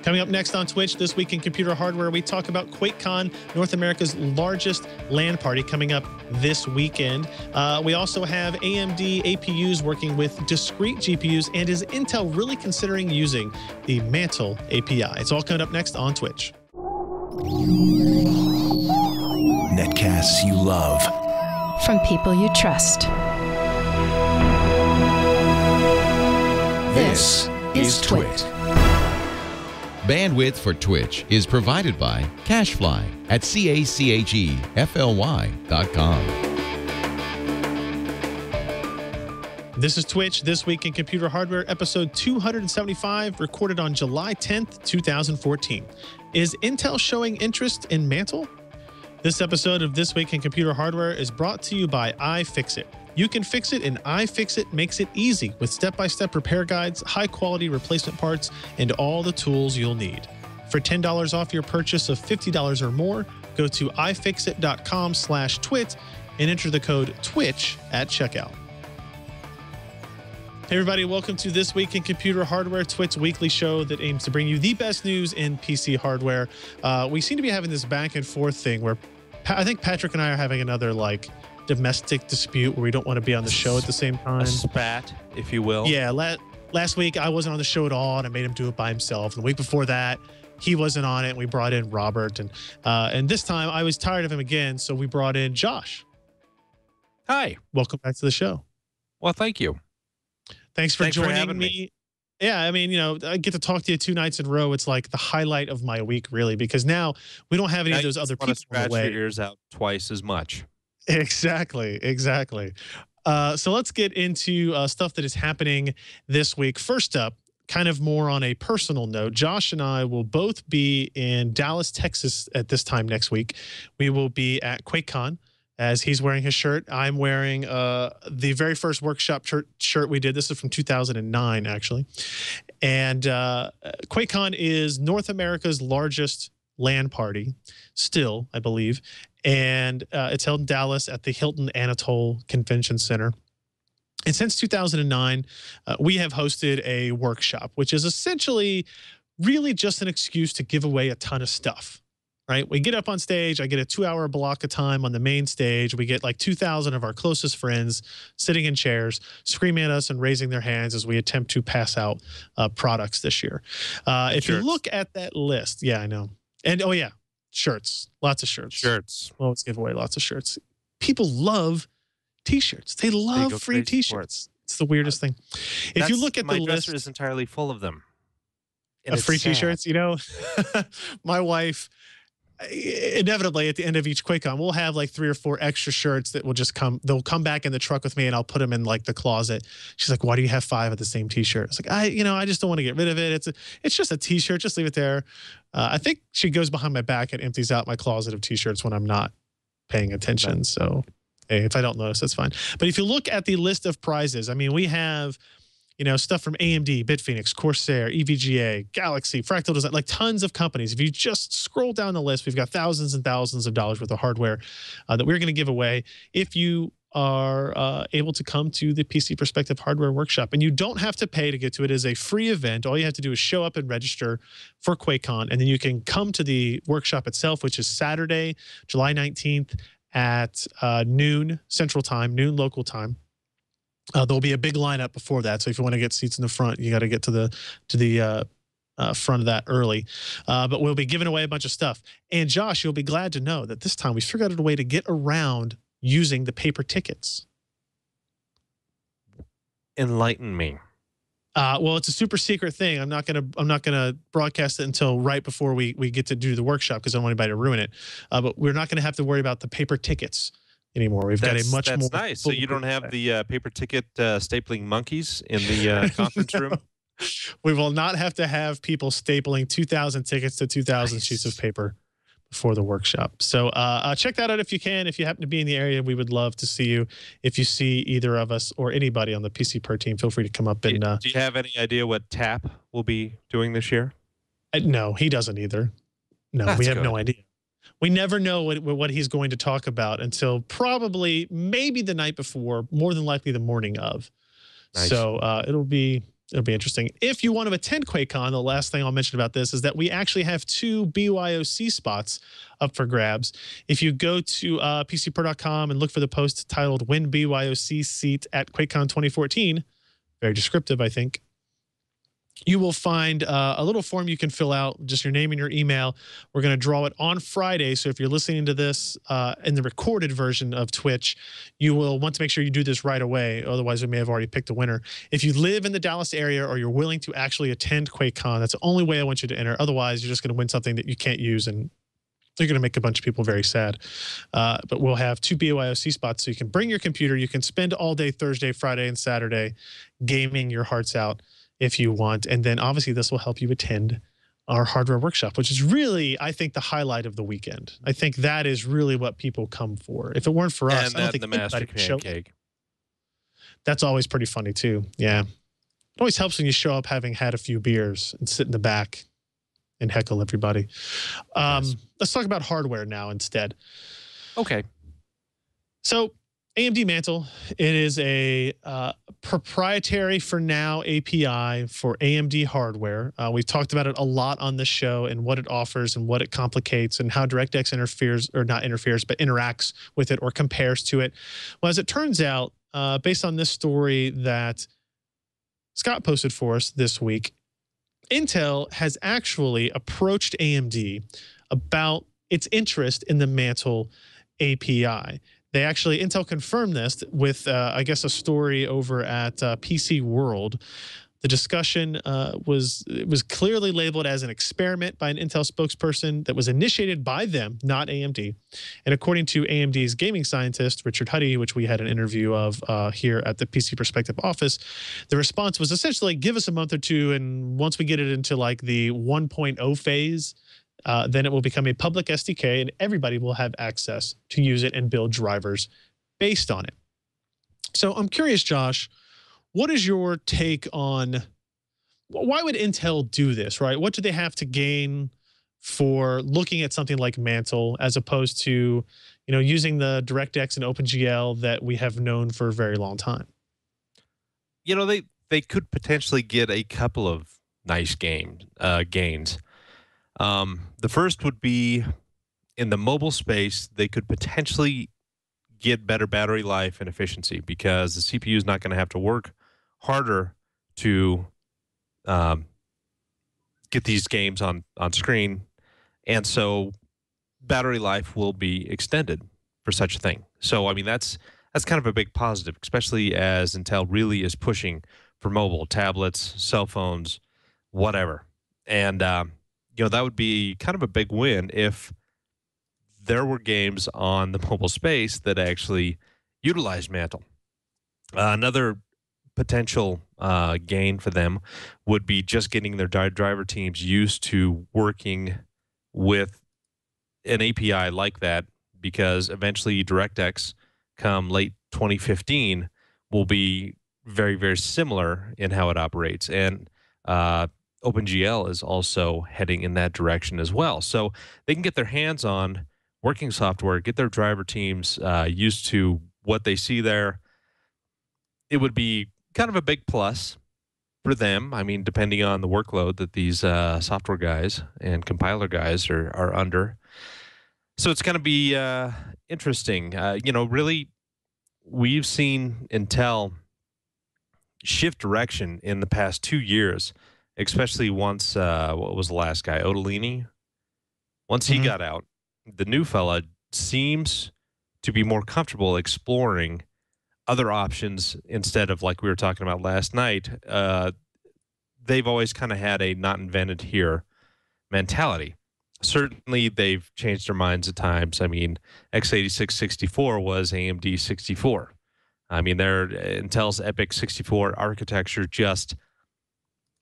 Coming up next on Twitch, This Week in Computer Hardware, we talk about QuakeCon, North America's largest LAN party, coming up this weekend. We also have AMD APUs working with discrete GPUs, and is Intel really considering using the Mantle API? It's all coming up next on Twitch. Netcasts you love. From people you trust. This is Twitch. Bandwidth for Twitch is provided by CacheFly at CACHEFLY.com. This is Twitch, This Week in Computer Hardware, episode 275, recorded on July 10th, 2014. Is Intel showing interest in Mantle? This episode of This Week in Computer Hardware is brought to you by iFixit. You can fix it, and iFixit makes it easy with step-by-step repair guides, high-quality replacement parts, and all the tools you'll need. For $10 off your purchase of $50 or more, go to ifixit.com/twit and enter the code TWiCH at checkout. Hey everybody, welcome to This Week in Computer Hardware, Twit's weekly show that aims to bring you the best news in PC hardware. We seem to be having this back and forth thing where I think Patrick and I are having another domestic dispute where we don't want to be on the show at the same time. A spat, if you will. Yeah, last week I wasn't on the show at all, and I made him do it by himself. The week before that, he wasn't on it, and we brought in Robert. And this time I was tired of him again, so we brought in Josh. Hi. Welcome back to the show. Well, thank you. Thanks for joining me. Yeah, I mean, I get to talk to you 2 nights in a row. It's like the highlight of my week, really, because now we don't have any of those other people in the way. Scratch your ears out twice as much. Exactly. So let's get into stuff that is happening this week. First up, kind of more on a personal note, Josh and I will both be in Dallas, Texas at this time next week. We will be at QuakeCon, as he's wearing his shirt. I'm wearing the very first workshop shirt we did. This is from 2009, actually. And QuakeCon is North America's largest LAN party, still, I believe. And it's held in Dallas at the Hilton Anatole Convention Center. And since 2009, we have hosted a workshop, which is essentially really just an excuse to give away a ton of stuff, right? We get up on stage. I get a 2-hour block of time on the main stage. We get like 2,000 of our closest friends sitting in chairs, screaming at us and raising their hands as we attempt to pass out products this year. If you look at that list, yeah, I know. And oh yeah, shirts, lots of shirts. We'll always give away lots of shirts. People love T-shirts. They love free T-shirts. It's the weirdest thing. If you look at the list, my dresser is entirely full of them. Of free T-shirts, my wife, inevitably at the end of each QuakeCon, we'll have like 3 or 4 extra shirts that will just come. They'll come back in the truck with me, and I'll put them in like the closet. She's like, "Why do you have 5 of the same T-shirt?" It's like, I just don't want to get rid of it. It's just a T-shirt. Just leave it there. I think she goes behind my back and empties out my closet of T-shirts when I'm not paying attention. So, hey, if I don't notice, that's fine. But if you look at the list of prizes, I mean, we have, stuff from AMD, Bitphoenix, Corsair, EVGA, Galaxy, Fractal Design, like tons of companies. If you just scroll down the list, we've got thousands and thousands of dollars worth of hardware that we're going to give away if you are able to come to the PC Perspective Hardware Workshop. And you don't have to pay to get to it. It is a free event. All you have to do is show up and register for QuakeCon, and then you can come to the workshop itself, which is Saturday, July 19th at noon Central Time, noon local time. There'll be a big lineup before that, so if you want to get seats in the front, you got to get to the front of that early. But we'll be giving away a bunch of stuff. And Josh, you'll be glad to know that this time we figured out a way to get around using the paper tickets. Enlighten me. Well, it's a super secret thing. I'm not gonna broadcast it until right before we get to do the workshop, because I don't want anybody to ruin it. But we're not gonna have to worry about the paper tickets anymore. We've got a much more. That's nice. So you don't have the paper ticket stapling monkeys in the conference room? We will not have to have people stapling 2,000 tickets to 2,000 sheets of paper before the workshop. So check that out if you can. If you happen to be in the area, we would love to see you. If you see either of us or anybody on the PC Per team, feel free to come up and... do you have any idea what TAP will be doing this year? No, he doesn't either. No, we have no idea. We never know what he's going to talk about until probably maybe the night before, more than likely the morning of. Nice. So it'll be It'll be interesting. If you want to attend QuakeCon, the last thing I'll mention about this is that we actually have 2 BYOC spots up for grabs. If you go to PCPro.com and look for the post titled Win BYOC Seat at QuakeCon 2014, very descriptive, I think, you will find a little form you can fill out, just your name and your email. We're going to draw it on Friday. So if you're listening to this in the recorded version of TWiCH, you will want to make sure you do this right away. Otherwise, we may have already picked a winner. If you live in the Dallas area or you're willing to actually attend QuakeCon, that's the only way I want you to enter. Otherwise, you're just going to win something that you can't use, and you're going to make a bunch of people very sad. But we'll have 2 BYOC spots, so you can bring your computer. You can spend all day Thursday, Friday, and Saturday gaming your hearts out if you want. And then obviously this will help you attend our hardware workshop, which is really, I think, the highlight of the weekend. I think that is really what people come for. If it weren't for us, I don't think the master show. pancake. That's always pretty funny too. Yeah. It always helps when you show up having had a few beers and sit in the back and heckle everybody. Yes. Let's talk about hardware now instead. Okay. So AMD Mantle, it is a proprietary for now API for AMD hardware. We've talked about it a lot on this show and what it offers and what it complicates and how DirectX interferes, or not interferes, but interacts with it or compares to it. Well, as it turns out, based on this story that Scott posted for us this week, Intel has actually approached AMD about its interest in the Mantle API. They actually, Intel confirmed this with, I guess, a story over at PC World. The discussion was clearly labeled as an experiment by an Intel spokesperson that was initiated by them, not AMD. And according to AMD's gaming scientist, Richard Huddy, which we had an interview of here at the PC Perspective office, the response was essentially, give us a month or two, and once we get it into like the 1.0 phase, then it will become a public SDK and everybody will have access to use it and build drivers based on it. So I'm curious, Josh, what is your take on why would Intel do this, right? What do they have to gain for looking at something like Mantle as opposed to, you know, using the DirectX and OpenGL that we have known for a very long time? You know, they could potentially get a couple of nice gains. The first would be in the mobile space, they could potentially get better battery life and efficiency because the CPU is not going to have to work harder to get these games on screen. And so battery life will be extended for such a thing. So, I mean, that's kind of a big positive, especially as Intel really is pushing for mobile, tablets, cell phones, whatever. And, you know, that would be kind of a big win if there were games on the mobile space that actually utilize Mantle. Another potential gain for them would be just getting their driver teams used to working with an API like that, because eventually DirectX, come late 2015, will be very, very similar in how it operates. And OpenGL is also heading in that direction as well. So they can get their hands on working software, get their driver teams used to what they see there. It would be kind of a big plus for them. I mean, depending on the workload that these software guys and compiler guys are under. So it's going to be interesting. You know, really, we've seen Intel shift direction in the past 2 years, especially once, what was the last guy, Otolini? Once he got out, the new fella seems to be more comfortable exploring other options instead of, like we were talking about last night. They've always kind of had a not invented here mentality. Certainly, they've changed their minds at times. I mean, x86-64 was AMD 64. I mean, Intel's EPYC 64 architecture just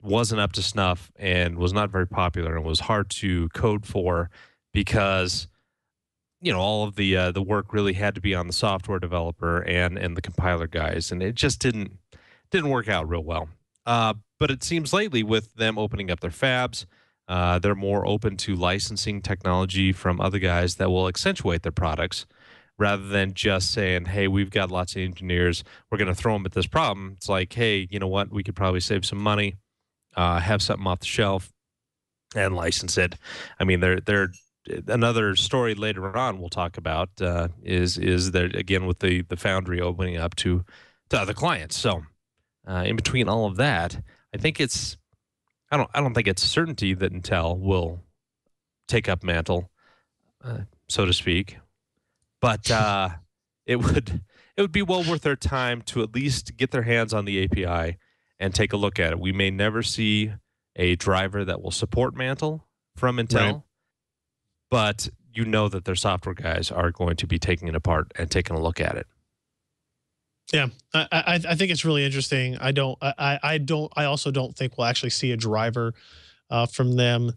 wasn't up to snuff and was not very popular and was hard to code for because, you know, all of the work really had to be on the software developer and the compiler guys, and it just didn't work out real well. But it seems lately, with them opening up their fabs, they're more open to licensing technology from other guys that will accentuate their products rather than just saying, hey, we've got lots of engineers, we're going to throw them at this problem. It's like, hey, you know what? We could probably save some money, have something off the shelf, and license it. I mean, they're another story later on we'll talk about is that, again, with the foundry opening up to other clients. So in between all of that, I think I don't think it's certainty that Intel will take up Mantle, so to speak, but it would be well worth their time to at least get their hands on the API and take a look at it. We may never see a driver that will support Mantle from Intel, right, but you know that their software guys are going to be taking it apart and taking a look at it. Yeah, I think it's really interesting. I also don't think we'll actually see a driver from them,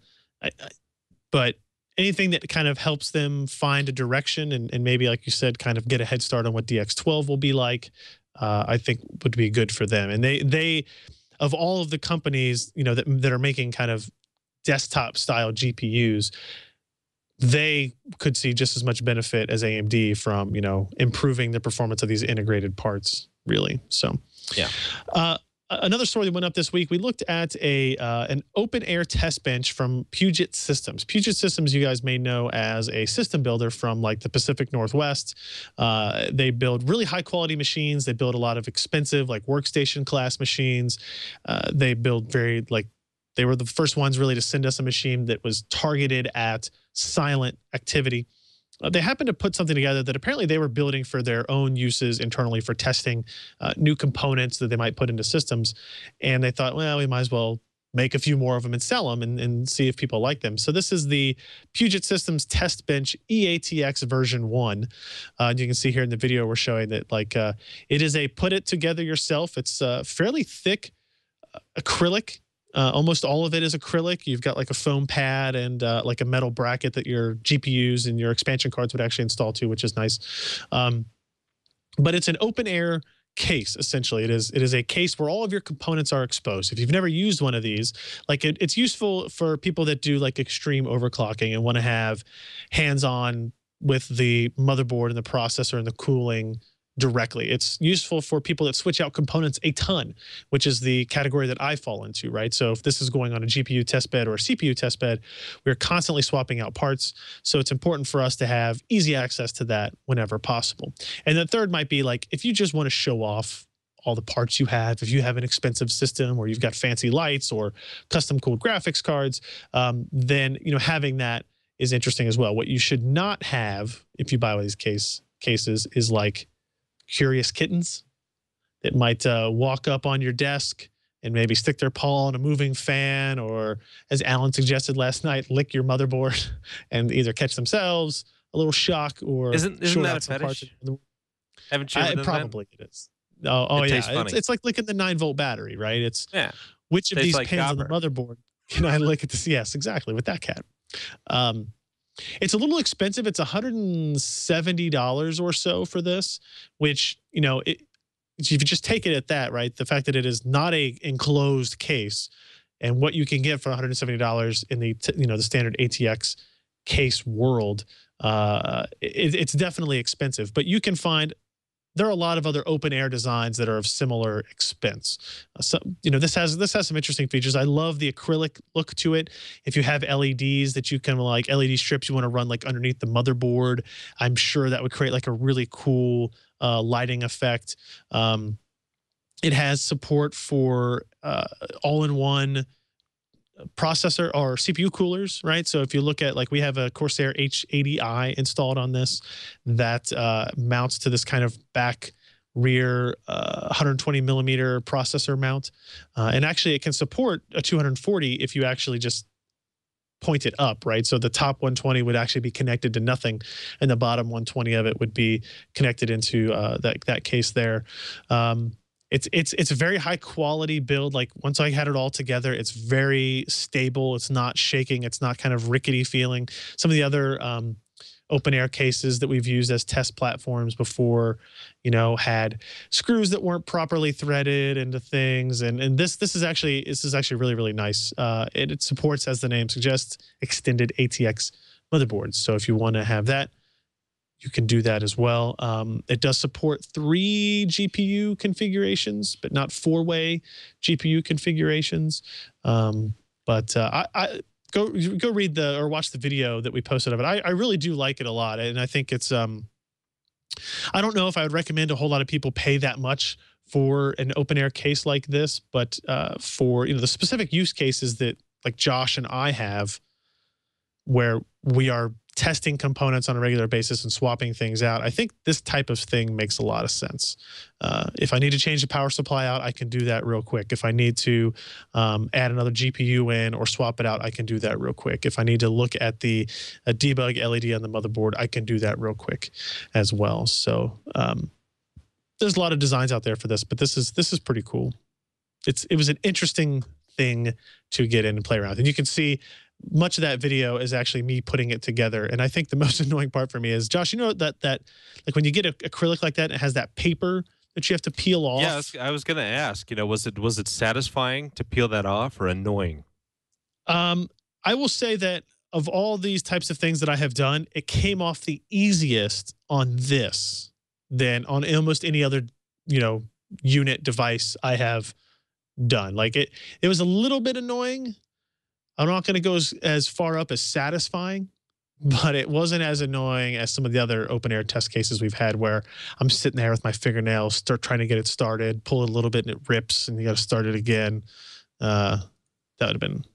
but anything that kind of helps them find a direction and maybe, like you said, kind of get a head start on what DX12 will be like, I think would be good for them. And they of all of the companies, you know, that are making kind of desktop style GPUs, they could see just as much benefit as AMD from, you know, improving the performance of these integrated parts, really. So, yeah. Another story that went up this week, we looked at an open air test bench from Puget Systems. Puget Systems, you guys may know as a system builder from like the Pacific Northwest. They build really high quality machines. They build a lot of expensive like workstation class machines. They build they were the first ones really to send us a machine that was targeted at silent activity. They happened to put something together that apparently they were building for their own uses internally for testing new components that they might put into systems. And they thought, well, we might as well make a few more of them and sell them and see if people like them. So this is the Puget Systems Test Bench EATX version 1. You can see here in the video we're showing that it is a put it together yourself. It's fairly thick acrylic. Almost all of it is acrylic. You've got like a foam pad and like a metal bracket that your GPUs and your expansion cards would actually install to, which is nice. But it's an open air case, essentially. It is a case where all of your components are exposed. If you've never used one of these, like it's useful for people that do like extreme overclocking and want to have hands-on with the motherboard and the processor and the cooling directly. It's useful for people that switch out components a ton, which is the category that I fall into, right? So if this is going on a GPU test bed or a CPU test bed, we're constantly swapping out parts. So it's important for us to have easy access to that whenever possible. And the third might be like, if you just want to show off all the parts you have, if you have an expensive system or you've got fancy lights or custom cooled graphics cards, then, you know, having that is interesting as well. What you should not have if you buy one of these cases is like curious kittens that might walk up on your desk and maybe stick their paw on a moving fan, or as Alan suggested last night, lick your motherboard and either catch themselves a little shock or isn't that a fetish? Haven't you ever done probably that? It is. Oh yeah, it's like licking the 9-volt battery, right? It's which of these pins on the motherboard can I lick at this? Yes, exactly, with that cat. It's a little expensive. It's $170 or so for this, which, you know, if you just take it at that, right? The fact that it is not a enclosed case and what you can get for $170 in the, you know, the standard ATX case world, it's definitely expensive, but you can find there are a lot of other open air designs that are of similar expense. So, you know, this has some interesting features. I love the acrylic look to it. If you have LEDs that you can like LED strips you want to run like underneath the motherboard, I'm sure that would create like a really cool lighting effect. It has support for all-in-one processor or CPU coolers, right? So if you look at, like, we have a Corsair H80i installed on this that mounts to this kind of back rear 120 millimeter processor mount. And actually it can support a 240 if you actually just point it up, right? So the top 120 would actually be connected to nothing, and the bottom 120 of it would be connected into that case there. It's a very high quality build. Like, once I had it all together, it's very stable. It's not shaking. It's not kind of rickety feeling. Some of the other open air cases that we've used as test platforms before, you know, had screws that weren't properly threaded into things. And this is actually really, really nice. It supports, as the name suggests, extended ATX motherboards. So if you want to have that, you can do that as well. It does support 3 GPU configurations, but not 4-way GPU configurations. But I go read or watch the video that we posted of it. I really do like it a lot, and I think it's I don't know if I would recommend a whole lot of people pay that much for an open air case like this, but for the specific use cases that like Josh and I have, where we are testing components on a regular basis and swapping things out, I think this type of thing makes a lot of sense. If I need to change the power supply out, I can do that real quick. If I need to add another GPU in or swap it out, I can do that real quick. If I need to look at the debug LED on the motherboard, I can do that real quick as well. So there's a lot of designs out there for this, but this is pretty cool. It was an interesting thing to get in and play around with. And you can see much of that video is actually me putting it together. And I think the most annoying part for me is, Josh, you know that like when you get acrylic like that, it has that paper that you have to peel off. Yeah, I was going to ask, was it satisfying to peel that off or annoying? I will say that of all these types of things that I have done, it came off the easiest on this than on almost any other, unit device I have done. Like it was a little bit annoying. I'm not going to go as far up as satisfying, but it wasn't as annoying as some of the other open air test cases we've had where I'm sitting there with my fingernails, start trying to get it started, pull it a little bit and it rips and you got to start it again. That would have been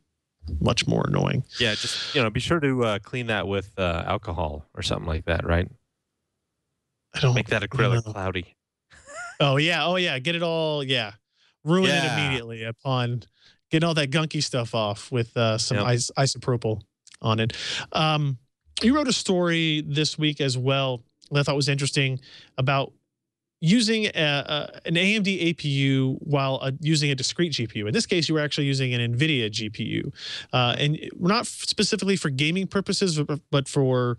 much more annoying. Yeah, just, be sure to clean that with alcohol or something like that, right? I don't make that acrylic cloudy. Oh yeah. Get it all. Yeah. Ruin it immediately upon getting all that gunky stuff off with some isopropyl on it. You wrote a story this week as well that I thought was interesting about using an AMD APU while using a discrete GPU. In this case, you were actually using an NVIDIA GPU. And not specifically for gaming purposes, but for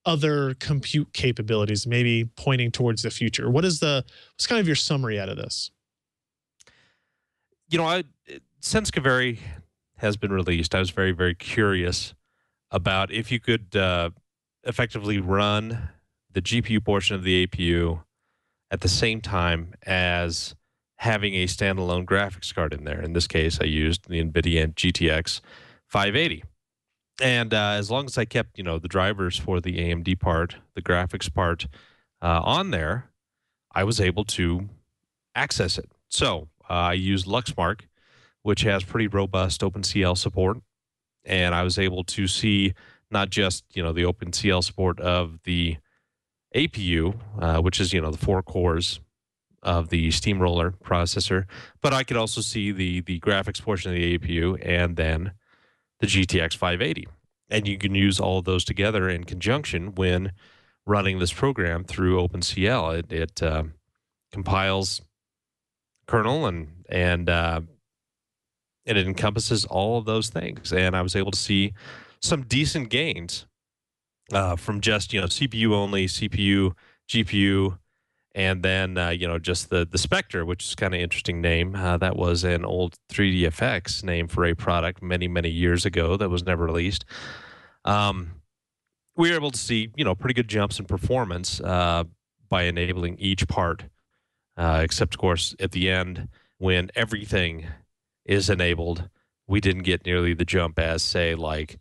other compute capabilities, maybe pointing towards the future. What's kind of your summary out of this? Since Kaveri has been released, I was very, very curious about if you could effectively run the GPU portion of the APU at the same time as having a standalone graphics card in there. In this case, I used the NVIDIA GTX 580. And as long as I kept, the drivers for the AMD part, the graphics part on there, I was able to access it. So I used Luxmark, which has pretty robust OpenCL support. And I was able to see not just, the OpenCL support of the APU, which is, the 4 cores of the Steamroller processor, but I could also see the graphics portion of the APU and then the GTX 580. And you can use all of those together in conjunction when running this program through OpenCL. It compiles kernel and it encompasses all of those things. And I was able to see some decent gains from just, CPU only, CPU, GPU, and then, just the Spectre, which is kind of interesting name. That was an old 3DFX name for a product many, many years ago that was never released. We were able to see, pretty good jumps in performance by enabling each part, except, of course, at the end, when everything is enabled, we didn't get nearly the jump as, say, like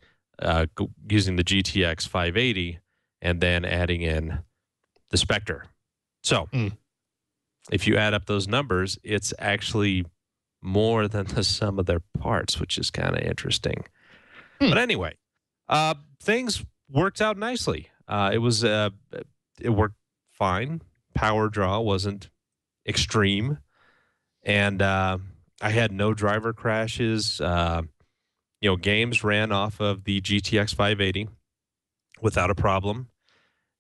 using the GTX 580 and then adding in the Spectre. So if you add up those numbers, it's actually more than the sum of their parts, which is kind of interesting. But anyway, things worked out nicely. It worked fine. Power draw wasn't extreme. And I had no driver crashes. Games ran off of the GTX 580 without a problem.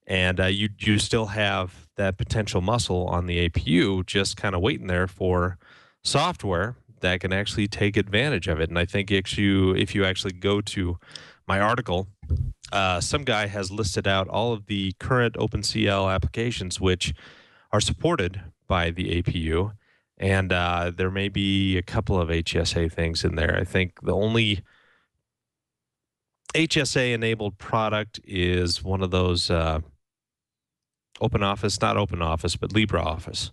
And you still have that potential muscle on the APU just kind of waiting there for software that can actually take advantage of it. And I think if you actually go to my article, some guy has listed out all of the current OpenCL applications which are supported by the APU. And there may be a couple of HSA things in there. I think the only HSA-enabled product is one of those OpenOffice, not OpenOffice, but LibreOffice.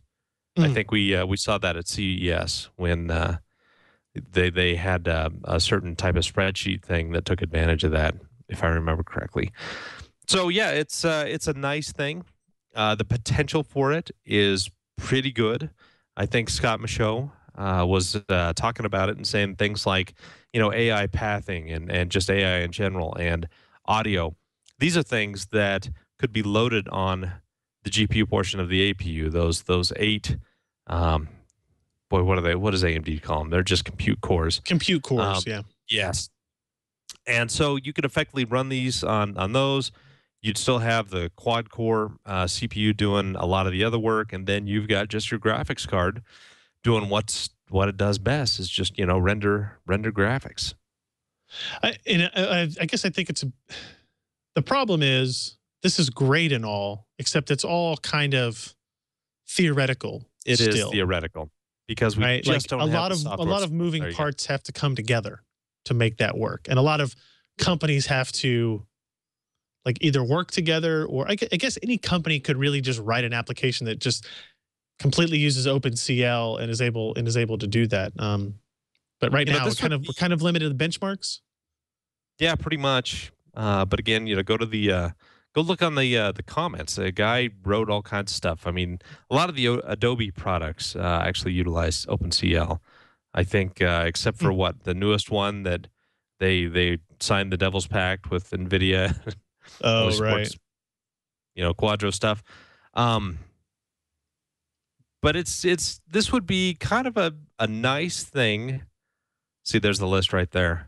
I think we saw that at CES when they had a certain type of spreadsheet thing that took advantage of that, if I remember correctly. So yeah, it's a nice thing. The potential for it is pretty good. I think Scott Michaud was talking about it and saying things like, AI pathing and just AI in general and audio. These are things that could be loaded on the GPU portion of the APU. Those 8, boy, what does AMD call them? They're just compute cores. Compute cores, yeah. Yes. And so you could effectively run these on those. You'd still have the quad core CPU doing a lot of the other work, and then you've got just your graphics card doing what it does best, is just render graphics. I guess I think the problem is this is great and all, except it's all kind of theoretical. It is theoretical because we just don't have a lot of moving parts have to come together to make that work, and a lot of companies have to either work together, or I guess any company could really just write an application that just completely uses OpenCL and is able to do that. But right now we're kind of limited to the benchmarks. Yeah, pretty much. But again, go to the go look on the comments. A guy wrote all kinds of stuff. I mean, a lot of the Adobe products actually utilize OpenCL. I think, except for the newest one that they signed the Devil's Pact with NVIDIA. Oh, right. Quadro stuff. But this would be kind of a nice thing. See, there's the list right there.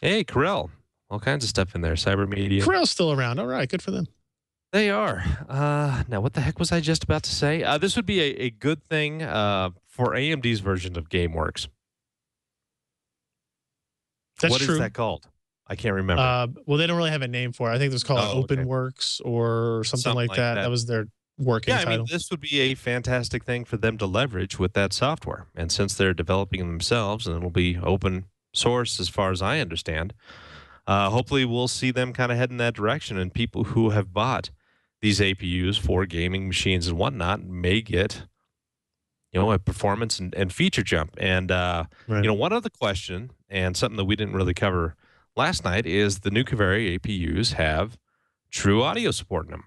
Hey, Corel. All kinds of stuff in there. Cybermedia. Corel's still around. All right, good for them. They are. Now, what the heck was I just about to say? This would be a good thing for AMD's version of GameWorks. That's true. What is that called? I can't remember. Well, they don't really have a name for it. I think it was called OpenWorks or something like that. That was their working title. I mean, this would be a fantastic thing for them to leverage with that software. And since they're developing them themselves, and it'll be open source as far as I understand, hopefully we'll see them kind of head in that direction. And people who have bought these APUs for gaming machines and whatnot may get, a performance and feature jump. And, one other question, and something that we didn't really cover last night, is the new Kaveri APUs have true audio support in them.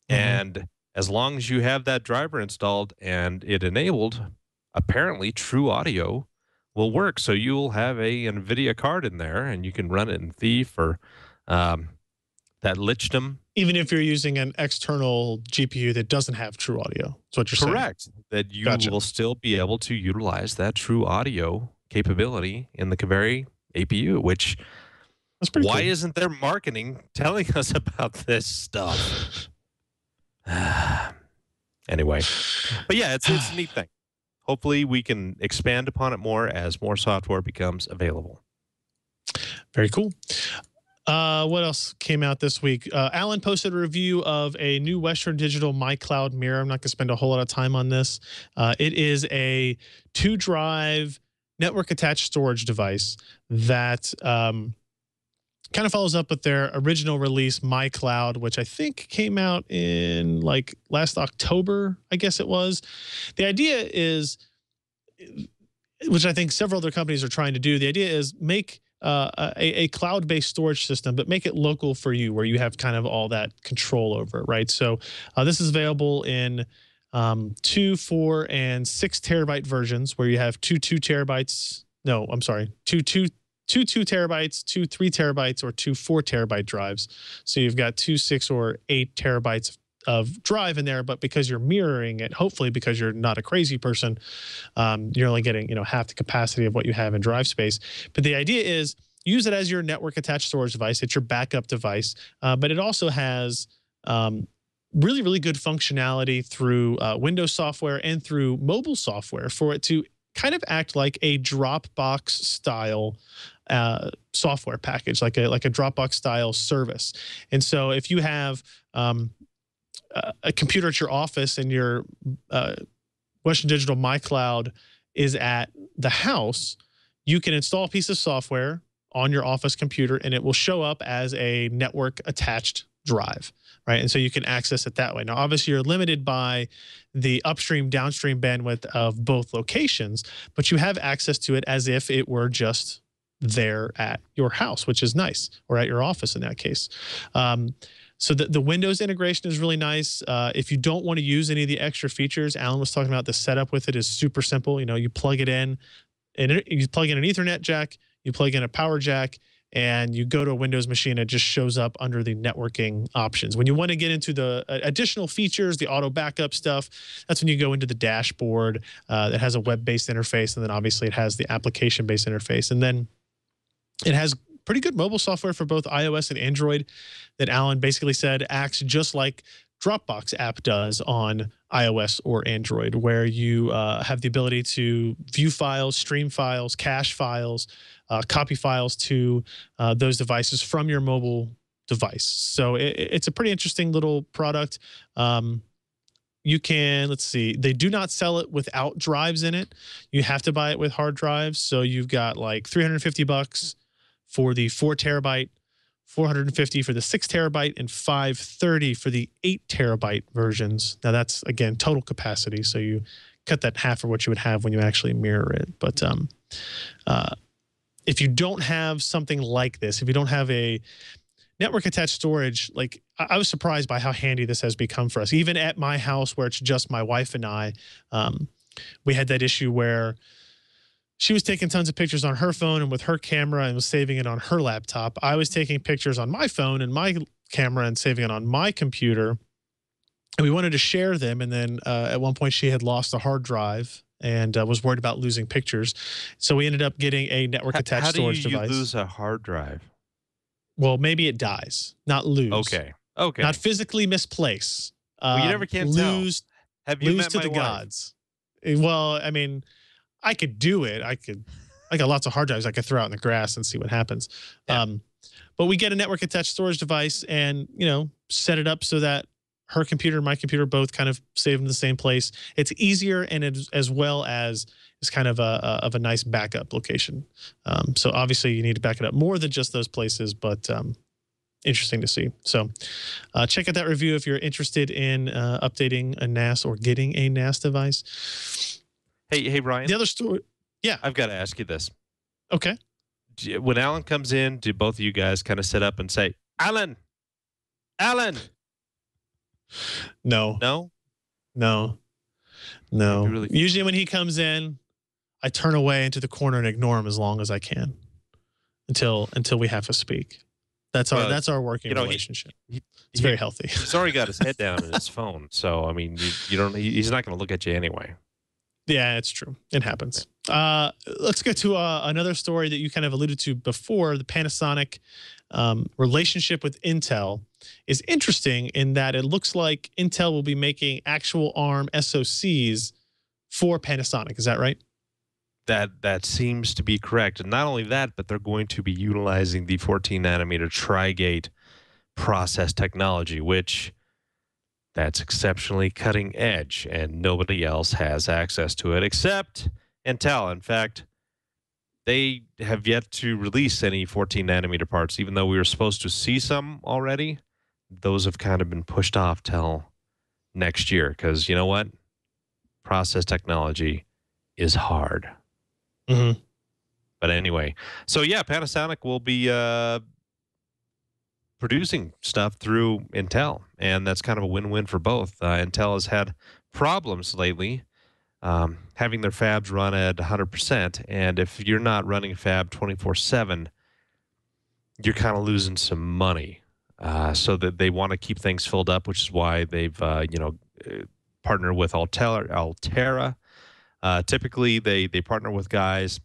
And as long as you have that driver installed and it enabled, apparently true audio will work. So you'll have a NVIDIA card in there, and you can run it in Thief or that Lichdom. Even if you're using an external GPU that doesn't have true audio. That's what you're saying. Correct. That you will still be able to utilize that true audio capability in the Kaveri APU, which why isn't there marketing telling us about this stuff? Anyway, but yeah, it's a neat thing. Hopefully we can expand upon it more as more software becomes available. Very cool. What else came out this week? Alan posted a review of a new Western Digital MyCloud mirror. I'm not going to spend a whole lot of time on this. It is a 2-drive network-attached storage device that kind of follows up with their original release, MyCloud, which I think came out in last October, I guess it was. The idea is, which I think several other companies are trying to do, the idea is make a cloud-based storage system, but make it local for you, where you have kind of all that control over it, right? So this is available in 2, 4, and 6 terabyte versions, where you have two 2 terabytes. No, I'm sorry, two 2 terabytes, 2 3 terabytes, or 2 4 terabyte drives. So you've got 2 6 or 8 terabytes of drive in there, but because you're mirroring it, hopefully because you're not a crazy person, you're only getting half the capacity of what you have in drive space. But the idea is use it as your network attached storage device. It's your backup device, but it also has really, really good functionality through Windows software and through mobile software for it to kind of act like a Dropbox style software package, like a Dropbox style service. And so if you have a computer at your office and your Western Digital MyCloud is at the house, you can install a piece of software on your office computer, and it will show up as a network attached drive, right? And so you can access it that way. Now, obviously, you're limited by the upstream, downstream bandwidth of both locations, but you have access to it as if it were just there at your house, which is nice, or at your office in that case. So the Windows integration is really nice. If you don't want to use any of the extra features, Alan was talking about, the setup with it is super simple. You know, you plug it in, and you plug in an Ethernet jack, you plug in a power jack, and you go to a Windows machine. It just shows up under the networking options. When you want to get into the additional features, the auto backup stuff, that's when you go into the dashboard that has a web-based interface, and then obviously it has the application-based interface. And then it has pretty good mobile software for both iOS and Android that Alan basically said acts just like Dropbox app does on iOS or Android, where you have the ability to view files, stream files, cache files, copy files to those devices from your mobile device. So it's a pretty interesting little product. You can, let's see, they do not sell it without drives in it. You have to buy it with hard drives. So you've got like $350 for the 4 terabyte, $450 for the 6 terabyte, and $530 for the 8 terabyte versions. Now that's, again, total capacity. So you cut that half of what you would have when you actually mirror it. But if you don't have something like this, if you don't have a network attached storage, like I was surprised by how handy this has become for us. Even at my house where it's just my wife and I, we had that issue where she was taking tons of pictures on her phone and with her camera and was saving it on her laptop. I was taking pictures on my phone and my camera and saving it on my computer. And we wanted to share them. And then at one point she had lost a hard drive and was worried about losing pictures. So we ended up getting a network attached storage device. How do you lose a hard drive? Well, maybe it dies, not lose. Okay. Okay. Not physically misplace. Well, you never can lose, tell. Have you lose met to my the wife? gods. Well, I mean, I could do it. I got lots of hard drives I could throw out in the grass and see what happens. Yeah. But we get a network attached storage device and, you know, set it up so that her computer and my computer both kind of save in the same place. It's easier, and as well as it's kind of a nice backup location. So obviously you need to back it up more than just those places, but interesting to see. So check out that review if you're interested in updating a NAS or getting a NAS device. Hey, Ryan. The other story, yeah. I've got to ask you this. Okay. When Alan comes in, do both of you guys kind of sit up and say, Alan? No. No? No. No. Really... Usually when he comes in, I turn away into the corner and ignore him as long as I can until we have to speak. That's our working relationship. It's very healthy. He's already got his head down in his phone, so I mean, he's not going to look at you anyway. Yeah, it's true. It happens. Let's go to another story that you kind of alluded to before. The Panasonic relationship with Intel is interesting in that it looks like Intel will be making actual ARM SoCs for Panasonic. Is that right? That seems to be correct. And not only that, but they're going to be utilizing the 14-nanometer Tri-Gate process technology, which that's exceptionally cutting edge, and nobody else has access to it except Intel. In fact, they have yet to release any 14-nanometer parts, even though we were supposed to see some already. Those have kind of been pushed off till next year because, you know what? Process technology is hard. Mm-hmm. But anyway, so yeah, Panasonic will be producing stuff through Intel, and that's kind of a win-win for both. Intel has had problems lately having their fabs run at 100%, and if you're not running fab 24/7, you're kind of losing some money. So that they want to keep things filled up, which is why they've partnered with Altera. Typically, they partner with guys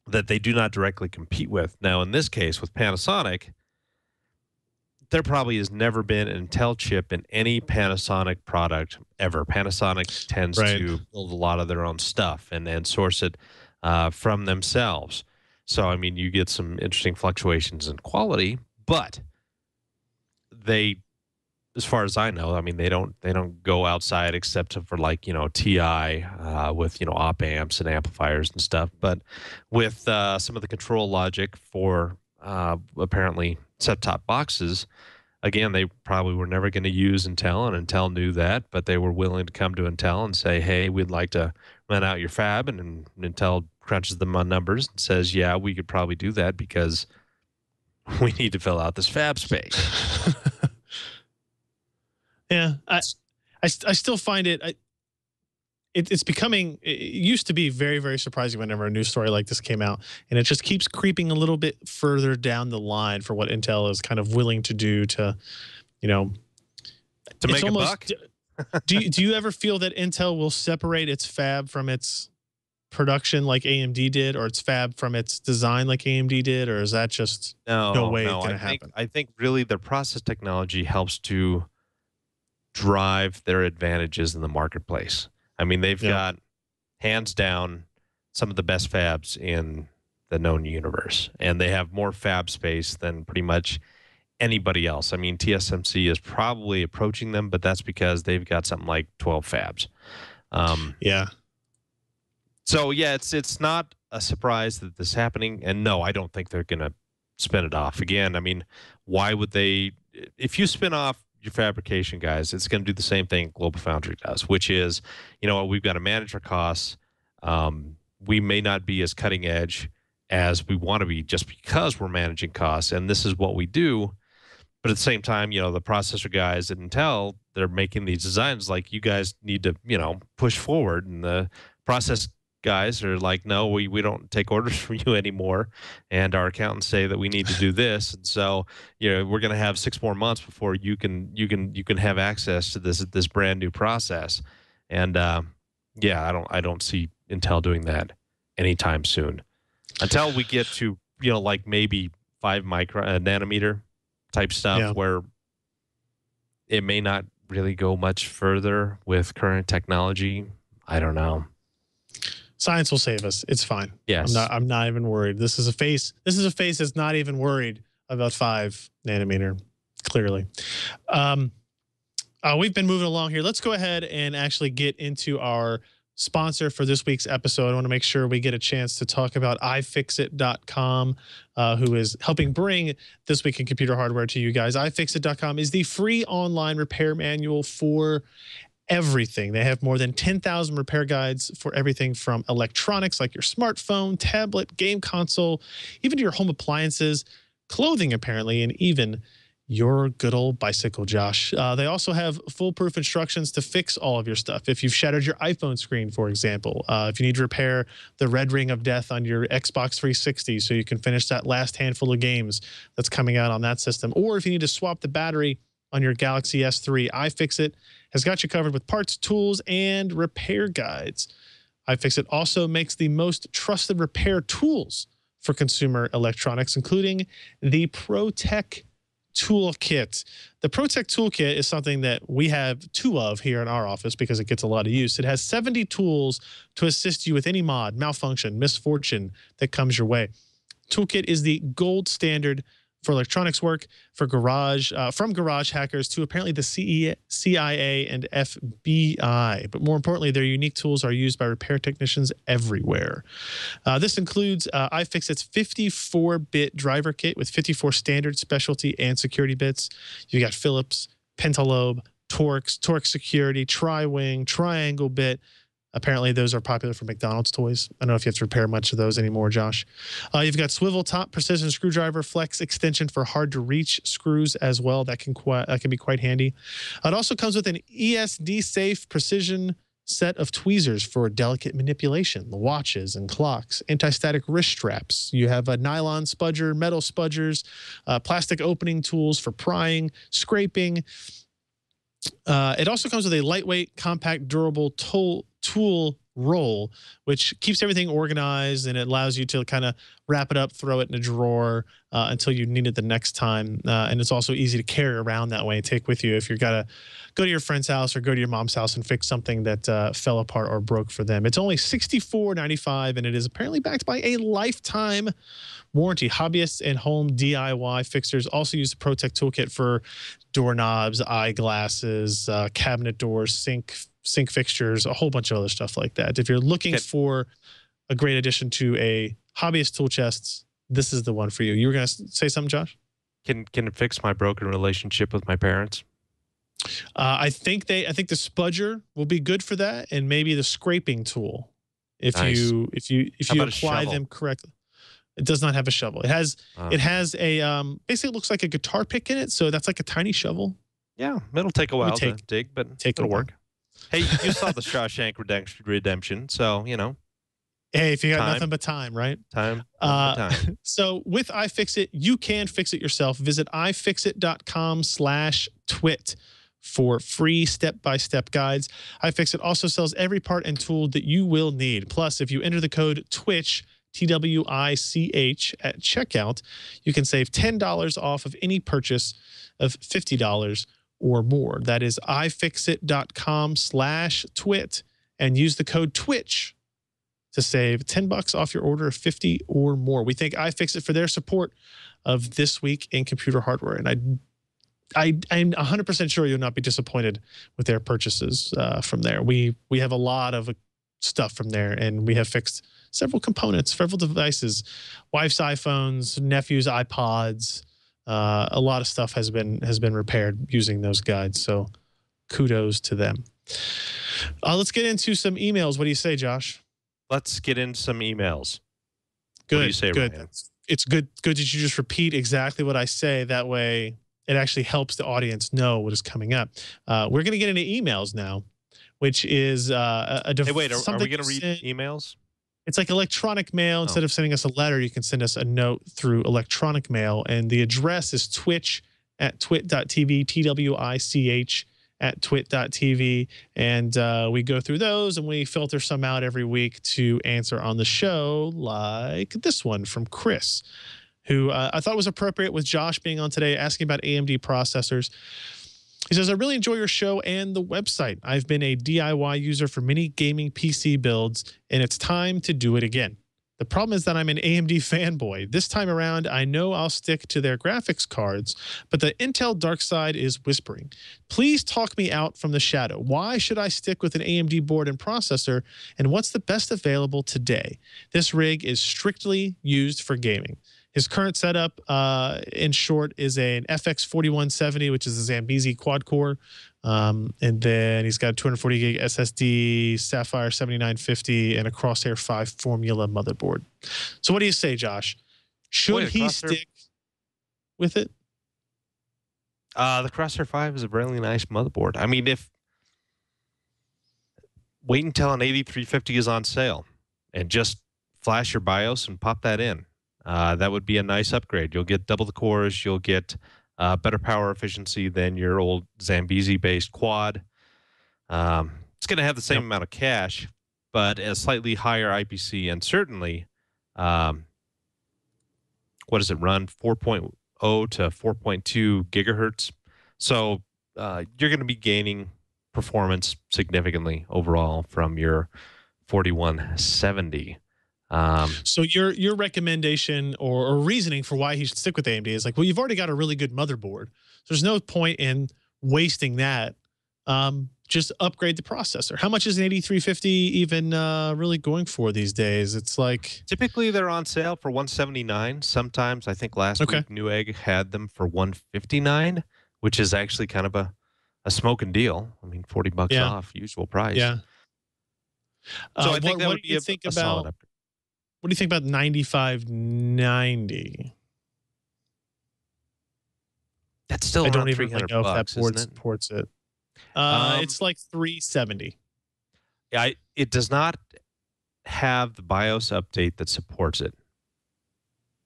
that they do not directly compete with. Now, in this case, with Panasonic, there probably has never been an Intel chip in any Panasonic product ever. Panasonic tends to build a lot of their own stuff and source it from themselves. So, I mean, you get some interesting fluctuations in quality, but they, as far as I know, I mean, they don't go outside except for like, TI with, op amps and amplifiers and stuff. But with some of the control logic for apparently set-top boxes, again, they probably were never going to use Intel, and Intel knew that, but they were willing to come to Intel and say, hey, we'd like to rent out your fab. And Intel crunches them on numbers and says, yeah, we could probably do that because we need to fill out this fab space. Yeah, I still find it. It's becoming. It used to be very, very surprising whenever a news story like this came out, and it just keeps creeping a little bit further down the line for what Intel is kind of willing to do to, you know, to make a buck. do you ever feel that Intel will separate its fab from its production like AMD did, or its fab from its design like AMD did, or is that just no way it's going to happen? I think really their process technology helps to drive their advantages in the marketplace. I mean, they've got hands down some of the best fabs in the known universe, and they have more fab space than pretty much anybody else. I mean, TSMC is probably approaching them, but that's because they've got something like 12 fabs. Yeah. So yeah, it's not a surprise that this is happening, and no, I don't think they're going to spin it off again. I mean, why would they? If you spin off your fabrication guys, it's going to do the same thing GlobalFoundries does, which is, you know, we've got to manage our costs. We may not be as cutting edge as we want to be just because we're managing costs, and this is what we do. But at the same time, you know, the processor guys at Intel, they're making these designs like, you guys need to, you know, push forward, and the process guys are like, no, we don't take orders from you anymore, and our accountants say that we need to do this, and so, you know, we're going to have 6 more months before you can have access to this brand new process. And yeah, I don't see Intel doing that anytime soon, until we get to, you know, like maybe 5 nanometer type stuff, where it may not really go much further with current technology. I don't know. Science will save us. It's fine. Yes. I'm not even worried. This is a face that's not even worried about 5 nanometer, clearly. We've been moving along here. Let's go ahead and actually get into our sponsor for this week's episode. I want to make sure we get a chance to talk about iFixit.com, who is helping bring This Week in Computer Hardware to you guys. iFixit.com is the free online repair manual for everything. They have more than 10,000 repair guides for everything from electronics like your smartphone, tablet, game console, even your home appliances, clothing apparently, and even your good old bicycle, Josh. They also have foolproof instructions to fix all of your stuff. If you've shattered your iPhone screen, for example, if you need to repair the red ring of death on your Xbox 360 so you can finish that last handful of games that's coming out on that system, or if you need to swap the battery on your Galaxy S3, iFixit has got you covered with parts, tools, and repair guides. iFixit also makes the most trusted repair tools for consumer electronics, including the ProTech Toolkit. The ProTech Toolkit is something that we have 2 of here in our office because it gets a lot of use. It has 70 tools to assist you with any mod, malfunction, misfortune that comes your way. Toolkit is the gold standard for electronics work, for garage, from garage hackers to apparently the CIA and FBI. But more importantly, their unique tools are used by repair technicians everywhere. This includes iFixit's 54-bit driver kit with 54 standard, specialty, and security bits. You got Phillips, Pentalobe, Torx security, Tri-Wing, Triangle bit. Apparently, those are popular for McDonald's toys. I don't know if you have to repair much of those anymore, Josh. You've got swivel top precision screwdriver, flex extension for hard-to-reach screws as well. That can be quite handy. It also comes with an ESD-safe precision set of tweezers for delicate manipulation, watches and clocks, anti-static wrist straps. You have a nylon spudger, metal spudgers, plastic opening tools for prying, scraping. It also comes with a lightweight, compact, durable tool roll, which keeps everything organized, and it allows you to kind of wrap it up, throw it in a drawer until you need it the next time. And it's also easy to carry around that way and take with you if you've got to go to your friend's house or go to your mom's house and fix something that fell apart or broke for them. It's only $64.95, and it is apparently backed by a lifetime warranty. Hobbyists and home DIY fixers also use the ProTech Toolkit for doorknobs, eyeglasses, cabinet doors, sink fixtures, a whole bunch of other stuff like that. If you're looking for a great addition to a hobbyist tool chest, this is the one for you. You were going to say something, Josh? Can it fix my broken relationship with my parents? I think the spudger will be good for that, and maybe the scraping tool if Nice. you How about a apply shovel? them correctly. It does not have a shovel. It has a basically it looks like a guitar pick in it, so that's like a tiny shovel. Yeah, it'll take a while to dig, but it'll work. Hey, you saw the Shawshank Redemption, so you know. Hey, if you got nothing but time, right? Time. So with iFixit, you can fix it yourself. Visit ifixit.com/twit for free step-by-step guides. iFixit also sells every part and tool that you will need. Plus, if you enter the code TWiCH, TWiCH at checkout, you can save $10 off of any purchase of $50 or more. That is ifixit.com/twit and use the code TWiCH to save $10 off your order of 50 or more. We thank iFixit for their support of This Week in Computer Hardware. And I'm 100% sure you'll not be disappointed with their purchases from there. We have a lot of stuff from there, and we have fixed several components, several devices, wife's iPhones, nephew's iPods. A lot of stuff has been repaired using those guides. So kudos to them. Let's get into some emails. What do you say, Josh? Let's get into some emails. Good. What do you say, good. Ryan? It's good that you just repeat exactly what I say. That way it actually helps the audience know what is coming up. We're going to get into emails now, which is a Hey, wait, are we going to read emails? It's like electronic mail. Instead of sending us a letter, you can send us a note through electronic mail. And the address is twitch@twit.tv, TWiCH @twit.tv. And we go through those and we filter some out every week to answer on the show, like this one from Chris, who I thought was appropriate with Josh being on today, asking about AMD processors. He says, I really enjoy your show and the website. I've been a DIY user for many gaming PC builds, and it's time to do it again. The problem is that I'm an AMD fanboy. This time around, I know I'll stick to their graphics cards, but the Intel dark side is whispering. Please talk me out from the shadow. Why should I stick with an AMD board and processor, and what's the best available today? This rig is strictly used for gaming. His current setup, in short, is an FX 4170, which is a Zambezi quad-core. And then he's got a 240 gig SSD, Sapphire 7950, and a Crosshair 5 Formula motherboard. So what do you say, Josh? Should he stick with it? The Crosshair 5 is a really nice motherboard. I mean, wait until an 8350 is on sale and just flash your BIOS and pop that in. That would be a nice upgrade. You'll get double the cores. You'll get better power efficiency than your old Zambezi-based quad. It's going to have the same amount of cache, but a slightly higher IPC, and certainly, what does it run? 4.0 to 4.2 gigahertz. So you're going to be gaining performance significantly overall from your 4170. So your recommendation or reasoning for why he should stick with AMD is like, well, you've already got a really good motherboard. So there's no point in wasting that. Just upgrade the processor. How much is an 8350 even really going for these days? It's like typically they're on sale for $179. Sometimes I think last week Newegg had them for $159, which is actually kind of a smoking deal. I mean, $40 off usual price. Yeah. So I think that would be a solid upgrade. What do you think about 9590? That's still around $300, know if that board supports it. It's like 370. Yeah, it does not have the BIOS update that supports it.